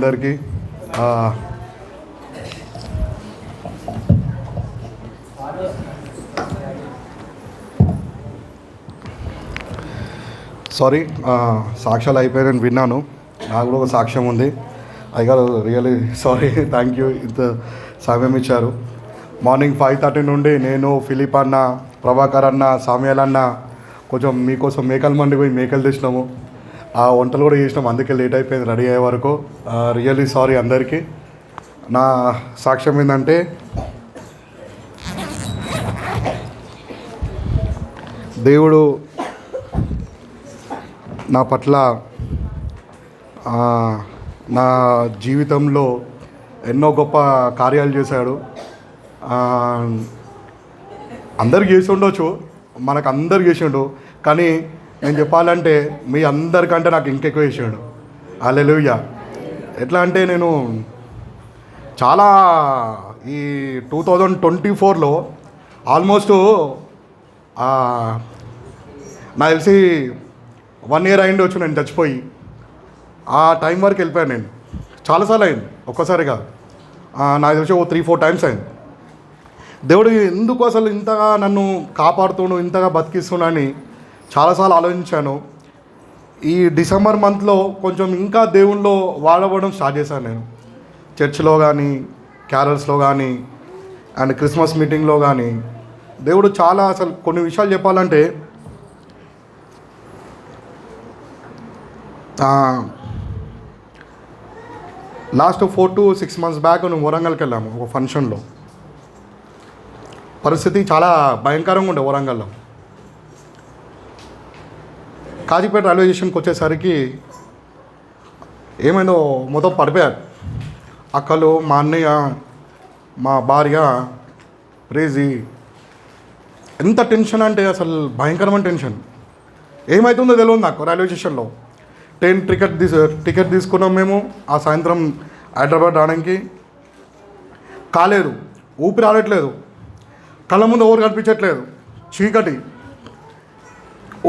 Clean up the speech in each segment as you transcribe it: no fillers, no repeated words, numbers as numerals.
అందరికీ. సారీ, సాక్ష్యాలు అయిపోయాయని విన్నాను. నాకు కూడా ఒక సాక్ష్యం ఉంది. అయ్యగారు రియలీ సారీ, థ్యాంక్ యూ, ఇంత సమయం ఇచ్చారు. మార్నింగ్ 5:30 నుండి నేను, ఫిలిప్ అన్న, ప్రభాకర్ అన్న, సామ్యాల్ అన్న కొంచెం మీకోసం మేకలు మండి పోయి మేకలు తెచ్చినాము. ఆ వంటలు కూడా చేసినాము, అందుకే లేట్ అయిపోయింది రెడీ అయ్యే వరకు. రియల్లీ సారీ అందరికీ. నా సాక్ష్యం ఏంటంటే, దేవుడు నా పట్ల నా జీవితంలో ఎన్నో గొప్ప కార్యాలు చేశాడు. అందరికి చేసి ఉండొచ్చు, మనకు అందరు చేసిండు, కానీ నేను చెప్పాలంటే మీ అందరికంటే నాకు ఇంకెక్కువ చేసాడు. హల్లెలూయా. ఎట్లా అంటే నేను చాలా ఈ 2024లో ఆల్మోస్ట్ నాకు తెలిసి 1 year అయిండొచ్చు నేను చచ్చిపోయి. ఆ టైం వరకు వెళ్ళిపోయాను నేను. చాలాసార్లు అయింది, ఒక్కసారిగా నాకు తెలిసి 3-4 times అయింది. దేవుడు ఎందుకు అసలు ఇంతగా నన్ను కాపాడుతుండు, ఇంతగా బతికిస్తున్నా అని చాలాసార్లు ఆలోచించాను. ఈ డిసెంబర్ మంత్లో కొంచెం ఇంకా దేవుల్లో వాడబడడం స్టార్ట్ చేశాను నేను. చర్చ్లో కానీ, క్యారల్స్లో కానీ, అండ్ క్రిస్మస్ మీటింగ్లో కానీ దేవుడు చాలా, అసలు కొన్ని విషయాలు చెప్పాలంటే లాస్ట్ 4 to 6 months బ్యాక్ మేము వరంగల్కి వెళ్ళాము ఒక ఫంక్షన్లో. పరిస్థితి చాలా భయంకరంగా ఉండే వరంగల్లో. కాజీపేట రైల్వే స్టేషన్కి వచ్చేసరికి ఏమైందో మొత్తం పడిపోయారు. అక్కలు, మా అన్నయ్య, మా భార్య, ప్రేజీ. ఎంత టెన్షన్ అంటే అసలు భయంకరమైన టెన్షన్. ఏమవుతుందో తెలియదు నాకు. రైల్వే స్టేషన్లో ట్రైన్ టికెట్ తీసుకున్నాం మేము. ఆ సాయంత్రం హైదరాబాద్ రావడానికి కాలేదు, ఊపిరి ఆడట్లేదు, కళ్ళ ముందు ఎవరు కనిపించట్లేదు, చీకటి,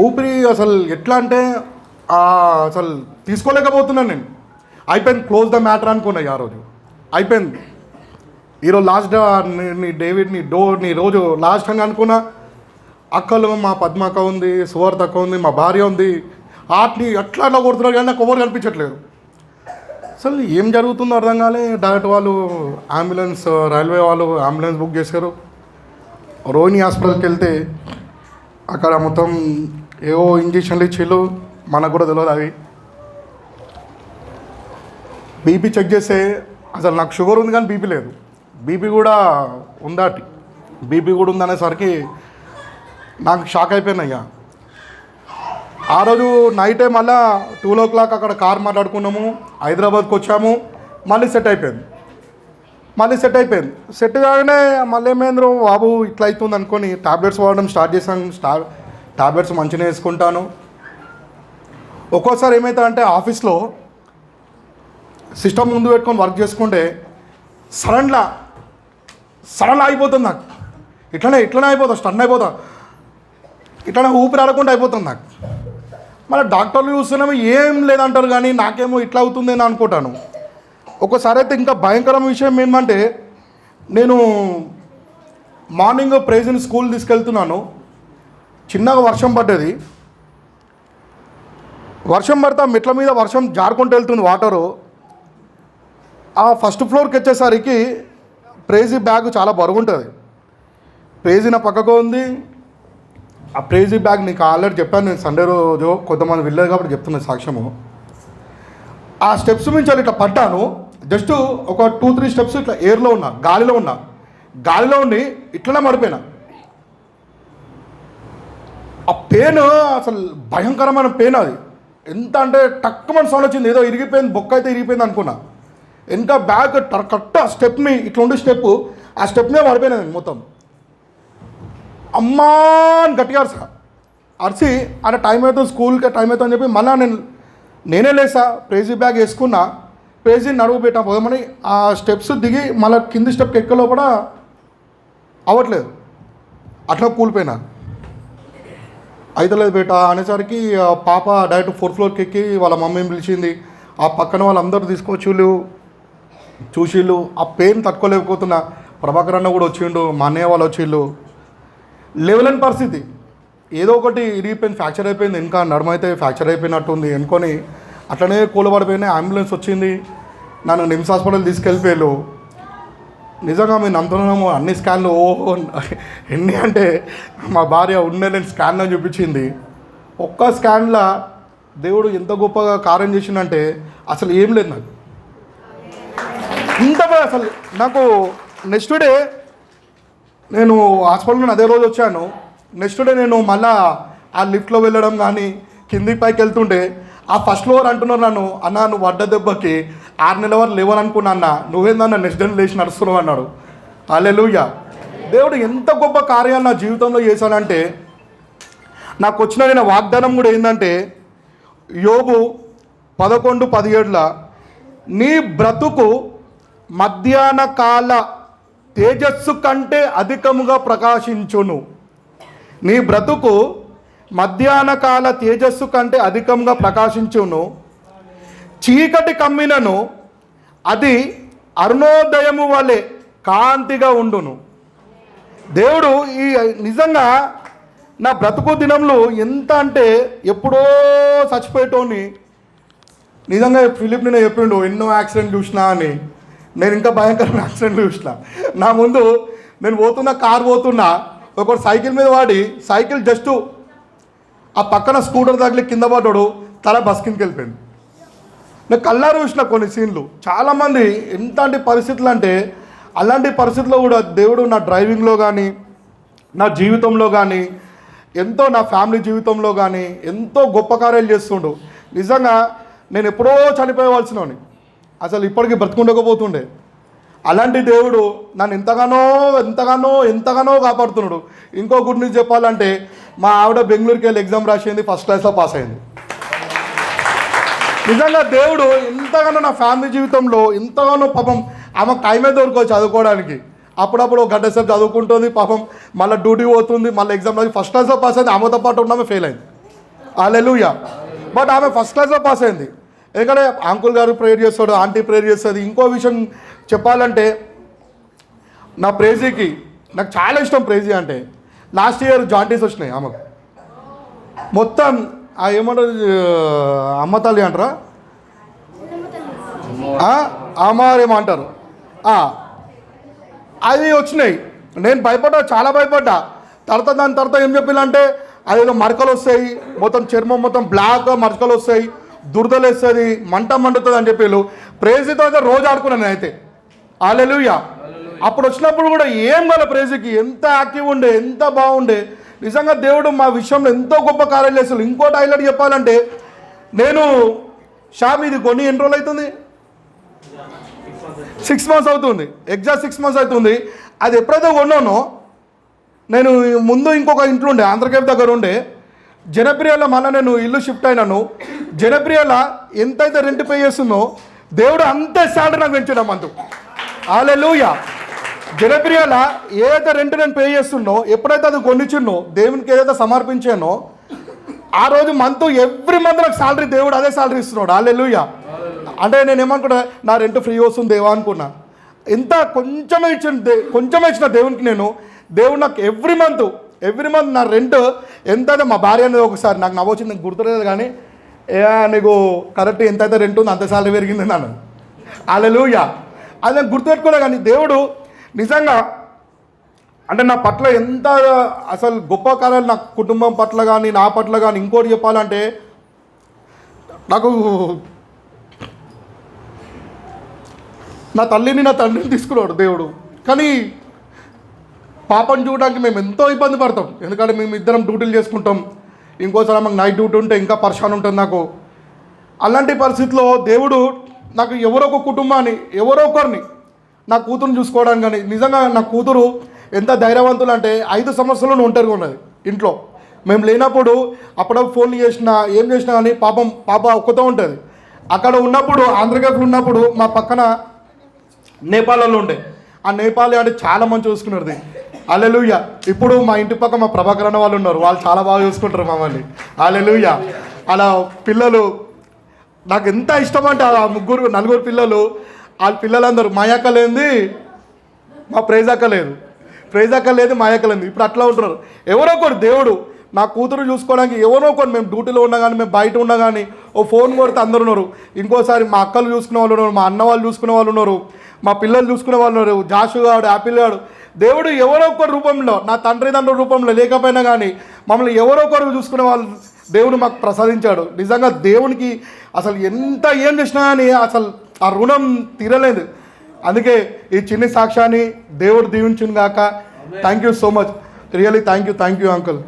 ఊపిరి అసలు ఎట్లా అంటే అసలు తీసుకోలేకపోతున్నాను నేను. అయిపోయింది, క్లోజ్ ద మ్యాటర్ అనుకున్నాయి. ఆ రోజు అయిపోయింది, ఈరోజు లాస్ట్ నీ రోజు లాస్ట్ అని అనుకున్నా. అక్కలు, మా పద్మక్క ఉంది, సువర్త అక్క ఉంది, మా భార్య ఉంది. వాటిని అట్లా కొడుతున్నారు కానీ నాకు ఎవరు కనిపించట్లేదు. అసలు ఏం జరుగుతుందో అర్థం కాలే. డైరెక్ట్ వాళ్ళు అంబులెన్స్, రైల్వే వాళ్ళు అంబులెన్స్ బుక్ చేశారు. రోహిణి హాస్పిటల్కి వెళ్తే అక్కడ మొత్తం ఏవో ఇంజక్షన్లు ఇచ్చిళ్ళు, మనకు కూడా తెలియదు అవి. బీపీ చెక్ చేస్తే అసలు నాకు షుగర్ ఉంది కానీ బీపీ లేదు. బీపీ కూడా ఉందాటి, బీపీ కూడా ఉందనేసరికి నాకు షాక్ అయిపోయాను అయ్యా. ఆ రోజు నైటే మళ్ళీ 12 o'clock అక్కడ కార్ మాట్లాడుకున్నాము, హైదరాబాద్కి వచ్చాము. మళ్ళీ సెట్ అయిపోయింది. సెట్ కాగానే మళ్ళీ ఏమైందో బాబు ఇట్లా అవుతుంది అనుకొని టాబ్లెట్స్ వాడడం స్టార్ట్ చేశాను. టాబ్లెట్స్ మంచిగా వేసుకుంటాను. ఒక్కోసారి ఏమవుతుందంటే ఆఫీస్లో సిస్టమ్ ముందు పెట్టుకొని వర్క్ చేసుకుంటే సడన్గా అయిపోతుంది నాకు. ఇట్లనే అయిపోతా, స్టన్ అయిపోతా, ఇట్లనే ఊపిరి ఆడకుండా అయిపోతుంది నాకు. మళ్ళీ డాక్టర్లు చూస్తున్నాము ఏం లేదంటారు, కానీ నాకేమో ఇట్లా అవుతుంది అని అనుకుంటాను. ఒక్కోసారి అయితే ఇంకా భయంకరమైన విషయం ఏంటంటే, నేను మార్నింగ్ ప్రేజ్ని స్కూల్ తీసుకెళ్తున్నాను. చిన్నగా వర్షం పడ్డది. వర్షం పడితే మెట్ల మీద వర్షం జారుకుంటూ వెళ్తుంది వాటరు. ఆ ఫస్ట్ ఫ్లోర్కి వచ్చేసరికి ప్రేజీ బ్యాగ్ చాలా బరువుంటుంది. ప్రేజీ నా పక్కకు ఉంది. ఆ ప్రేజీ బ్యాగ్ నీకు ఆల్రెడీ చెప్పాను నేను సండే రోజు, కొంతమంది వెళ్ళలేదు కాబట్టి చెప్తున్నా సాక్ష్యము. ఆ స్టెప్స్ నుంచి ఇట్లా పడ్డాను. జస్ట్ ఒక 2-3 steps ఇట్లా ఎయిర్లో ఉన్నా, గాలిలో ఉండి ఇట్లనే పడిపోయినా. ఆ పెయిన్ అసలు భయంకరమైన పెయిన్. అది ఎంత అంటే టక్కుమని సౌండ్ వచ్చింది, ఏదో ఇరిగిపోయింది, బొక్క అయితే ఇరిగిపోయింది అనుకున్నా. ఎంత బ్యాగ్ కరెక్ట్ ఆ స్టెప్ని ఇట్లా ఉండి స్టెప్, ఆ స్టెప్ మీద పడిపోయినా నేను మొత్తం. అమ్మా అని గట్టిగా అరిసి అంటే టైం అవుతుంది, స్కూల్కి టైం అవుతుంది అని చెప్పి మళ్ళీ నేనే లేసా, ప్రేజీ బ్యాగ్ వేసుకున్నా, ప్రేజీ నడువు పెట్టా పోదామని. ఆ స్టెప్స్ దిగి మళ్ళీ కింది స్టెప్కి ఎక్కలో కూడా అవ్వట్లేదు, అట్లా కూలిపోయినా. అయితలేదు బేట అనేసరికి పాప డైరెక్ట్ 4th floorకి ఎక్కి వాళ్ళ మమ్మీని పిలిచింది. ఆ పక్కన వాళ్ళందరూ తీసుకొచ్చిళ్ళు చూసిళ్ళు. ఆ పెయిన్ తట్టుకోలేకపోతున్నా. ప్రభాకర్ అన్న కూడా వచ్చిండు, మా అన్నయ్య వాళ్ళు వచ్చిళ్ళు. లేవలేని పరిస్థితి, ఏదో ఒకటి ఇరిగిపోయింది, ఫ్రాక్చర్ అయిపోయింది, ఇంకా నడుమైతే ఫ్రాక్చర్ అయిపోయినట్టుంది అనుకొని అట్లనే కూలబడిపోయినాయి. అంబులెన్స్ వచ్చింది, నన్ను నిమ్స్ హాస్పిటల్ తీసుకెళ్ళిపోయారు. నిజంగా మేము నమ్ముతున్నాము. అన్ని స్కాన్లు ఎన్ని అంటే మా భార్య ఉండలేని స్కాన్ అని చూపించింది. ఒక్క స్కాన్లో దేవుడు ఎంత గొప్పగా కార్యం చేసిందంటే అసలు ఏం లేదు నాకు. ఇంత అసలు నాకు నెక్స్ట్ డే నేను హాస్పిటల్లో అదే రోజు వచ్చాను. నెక్స్ట్ డే నేను మళ్ళా ఆ లిఫ్ట్లో వెళ్ళడం కానీ కిందికి పైకి వెళ్తుంటే ఆ ఫస్ట్ ఫ్లోర్ అంటున్నారు నన్ను, అన్న నువ్వు వడ్డ దెబ్బకి 6 నెలల వరకు లేవనుకున్నా అన్న, నువ్వేందన్న నెక్స్ట్ డే లేచి నడుస్తున్నావు అన్నాడు. హల్లెలూయా. దేవుడు ఎంత గొప్ప కార్యాలు నా జీవితంలో చేశానంటే నాకు వచ్చిన నేను వాగ్దానం కూడా ఏంటంటే యోబు 11:17 నీ బ్రతుకు మధ్యాహ్న కాల తేజస్సు కంటే అధికముగా ప్రకాశించును. నీ బ్రతుకు మధ్యాహ్న కాల తేజస్సు కంటే అధికంగా ప్రకాశించును. చీకటి కమ్మినను అది అరుణోదయము వలె కాంతిగా ఉండును. దేవుడు ఈ నిజంగా నా బ్రతుకు దినంలో ఎంత అంటే ఎప్పుడో చచ్చిపోయేటోని. నిజంగా ఫిలిప్ నేను చెప్పిండు ఎన్నో యాక్సిడెంట్ చూసినా అని. నేను ఇంకా భయంకరమైన యాక్సిడెంట్లు చూసిన. నా ముందు నేను పోతున్నా, కారు పోతున్నా, ఒకటి సైకిల్ మీద వాడి సైకిల్ జస్ట్ ఆ పక్కన స్కూటర్ తగిలి కింద పడ్డాడు, తల బస్ కిందకి వెళ్ళిపోయింది. నేను కళ్ళారు చూసిన కొన్ని సీన్లు. చాలామంది ఎంతటి పరిస్థితులు అంటే అలాంటి పరిస్థితుల్లో కూడా దేవుడు నా డ్రైవింగ్లో కానీ నా జీవితంలో కానీ ఎంతో, నా ఫ్యామిలీ జీవితంలో కానీ ఎంతో గొప్ప కార్యాలు చేస్తుండు. నిజంగా నేను ఎప్పుడో చనిపోయవలసినోని, అసలు ఇప్పటికీ బ్రతుకుండకపోతుండే. అలాంటి దేవుడు నన్ను ఎంతగానో ఎంతగానో ఎంతగానో కాపాడుతున్నాడు. ఇంకో గుడ్ న్యూస్ చెప్పాలంటే మా ఆవిడ బెంగళూరుకి వెళ్ళి ఎగ్జామ్ రాసింది, ఫస్ట్ క్లాస్లో పాస్ అయింది. నిజంగా దేవుడు ఎంతగానో నా ఫ్యామిలీ జీవితంలో ఎంతగానో, పాపం ఆమెకు టైమే దొరకదు చదువుకోవడానికి. అప్పుడప్పుడు ఒక గంట సేపు చదువుకుంటుంది, పాపం మళ్ళీ డ్యూటీ పోతుంది, మళ్ళీ ఎగ్జామ్ రాసి ఫస్ట్ క్లాస్లో పాస్ అయింది. ఆమెతో పాటు ఉన్నామే ఫెయిల్ అయింది. హల్లెలూయా. బట్ ఆమె ఫస్ట్ క్లాస్లో పాస్ అయింది. ఎందుకంటే అంకుల్ గారు ప్రేయర్ చేస్తాడు, ఆంటీ ప్రేయర్ చేస్తుంది. ఇంకో విషయం చెప్పాలంటే నా ప్రేజీకి నాకు చాలా ఇష్టం. ప్రేజీ అంటే లాస్ట్ ఇయర్ జాయింటీస్ వచ్చినాయి ఆమెకు. మొత్తం ఏమంటారు, అమ్మ తల్లి అంటారా, అమ్మారేమో అంటారు, అవి వచ్చినాయి. నేను భయపడ్డా, చాలా భయపడ్డా. దాని తర్వాత ఏం చెప్పాలంటే అదేదో మరకలు వస్తాయి, మొత్తం చర్మం మొత్తం బ్లాక్గా మరకలు వస్తాయి, దురదలు వేస్తుంది, మంట మండుతుంది అని చెప్పి ప్రేజీతో అయితే రోజు ఆడుకున్నాను నేనైతే. హల్లెలూయా. అప్పుడు వచ్చినప్పుడు కూడా ఏం గల ప్రేజీకి ఎంత యాక్టివ్ ఉండే, ఎంత బాగుండే. నిజంగా దేవుడు మా విషయంలో ఎంతో గొప్ప కార్యాలు చేస్తారు. ఇంకోటి హైలైట్ చెప్పాలంటే నేను షాప్ ఇది కొని ఎన్ని రోజులు అవుతుంది, 6 months అవుతుంది, ఎగ్జాక్ట్ 6 months అవుతుంది. అది ఎప్పుడైతే కొన్నానో నేను ముందు ఇంకొక ఇంట్లో ఉండే, ఆంధ్రకేప్ దగ్గర ఉండే, జనప్రియలో మళ్ళీ నేను ఇల్లు షిఫ్ట్ అయినాను. జనప్రియలో ఎంతైతే రెంట్ పే చేస్తుందో దేవుడు అంతే శాలరీ నాకు పెంచడం మంతు. హల్లెలూయా. జనప్రియలో ఏదైతే రెంట్ నేను పే చేస్తున్నో, ఎప్పుడైతే అది కొనిచ్చిన్నో, దేవునికి ఏదైతే సమర్పించానో ఆ రోజు మంత్ ఎవ్రీ మంత్ నాకు శాలరీ, దేవుడు అదే శాలరీ ఇస్తున్నాడు. హల్లెలూయా. అంటే నేను ఏమనుకున్నా, నా రెంట్ ఫ్రీ వస్తుంది దేవా అనుకున్నా. ఎంత కొంచెమే ఇచ్చిన దేవునికి నేను. దేవుడు నాకు ఎవ్రీ మంత్ నా రెంట్ ఎంతైతే, మా భార్య అనేది ఒకసారి నాకు నవ్వొచ్చింది, నాకు గుర్తులేదు కానీ, నీకు కరెక్ట్ ఎంతైతే రెంట్ ఉంది అంత శాలరీ పెరిగింది నన్ను. హల్లెలూయా. అది నేను గుర్తుపెట్టుకున్నా. కానీ దేవుడు నిజంగా అంటే నా పట్ల ఎంత అసలు గొప్ప కార్యాలు, నా కుటుంబం పట్ల కానీ నా పట్ల కానీ. ఇంకోటి చెప్పాలంటే నాకు నా తల్లిని నా తండ్రిని తీసుకున్నాడు దేవుడు. కానీ పాపను చూడడానికి మేము ఎంతో ఇబ్బంది పడతాం. ఎందుకంటే మేము ఇద్దరం డ్యూటీలు చేసుకుంటాం, ఇంకోసారి మాకు నైట్ డ్యూటీ ఉంటే ఇంకా పరిశాన్ ఉంటుంది నాకు. అలాంటి పరిస్థితిలో దేవుడు నాకు ఎవరో ఒక కుటుంబాన్ని, ఎవరో ఒకరిని, నా కూతురుని చూసుకోవడానికి. కానీ నిజంగా నా కూతురు ఎంత ధైర్యవంతులు అంటే 5 సంవత్సరాలు ఒంటరిగా ఉన్నది ఇంట్లో. మేము లేనప్పుడు అప్పుడప్పుడు ఫోన్లు చేసినా ఏం చేసినా కానీ పాప ఒక్కతో ఉంటుంది. అక్కడ ఉన్నప్పుడు, ఆంధ్రకేప్లో ఉన్నప్పుడు మా పక్కన నేపాల్లో ఉండే, ఆ నేపాలి అంటే చాలా మంచి చూసుకున్నది. హల్లెలూయా. ఇప్పుడు మా ఇంటి పక్క మా ప్రభాకర్ అన్న వాళ్ళు ఉన్నారు, వాళ్ళు చాలా బాగా చూసుకుంటారు మమ్మల్ని. హల్లెలూయా. అలా పిల్లలు నాకు ఎంత ఇష్టం అంటే ఆ నలుగురు పిల్లలు, వాళ్ళ పిల్లలందరూ మా అక్క లేనిది మా ప్రైజాక లేదు, ప్రైజాక లేదు మా అక్క లేదు. ఇప్పుడు అట్లా ఉంటున్నారు. ఎవరో ఒకరు దేవుడు నా కూతురు చూసుకోవడానికి ఎవరో ఒకరు, మేము డ్యూటీలో ఉన్నా కానీ మేము బయట ఉన్నా కానీ ఓ ఫోన్ కొడితే అందరు ఉన్నారు. ఇంకోసారి మా అక్కలు చూసుకునే వాళ్ళు ఉన్నారు, మా అన్న వాళ్ళు చూసుకునే వాళ్ళు ఉన్నారు, మా పిల్లలు చూసుకునే వాళ్ళు ఉన్నారు, జాషు గాడు, యాపిల్ గాడు. దేవుడు ఎవరో ఒకరి రూపంలో, నా తండ్రి రూపంలో లేకపోయినా కానీ మమ్మల్ని ఎవరో ఒకరు చూసుకునే వాళ్ళు దేవుడు మాకు ప్రసాదించాడు. నిజంగా దేవునికి అసలు ఎంత ఏం చేసినా కానీ అసలు ఆ రుణం తీరలేదు. అందుకే ఈ చిన్ని సాక్ష్యాన్ని దేవుడు దీవించును గాక. Thank you so much, really thank you uncle.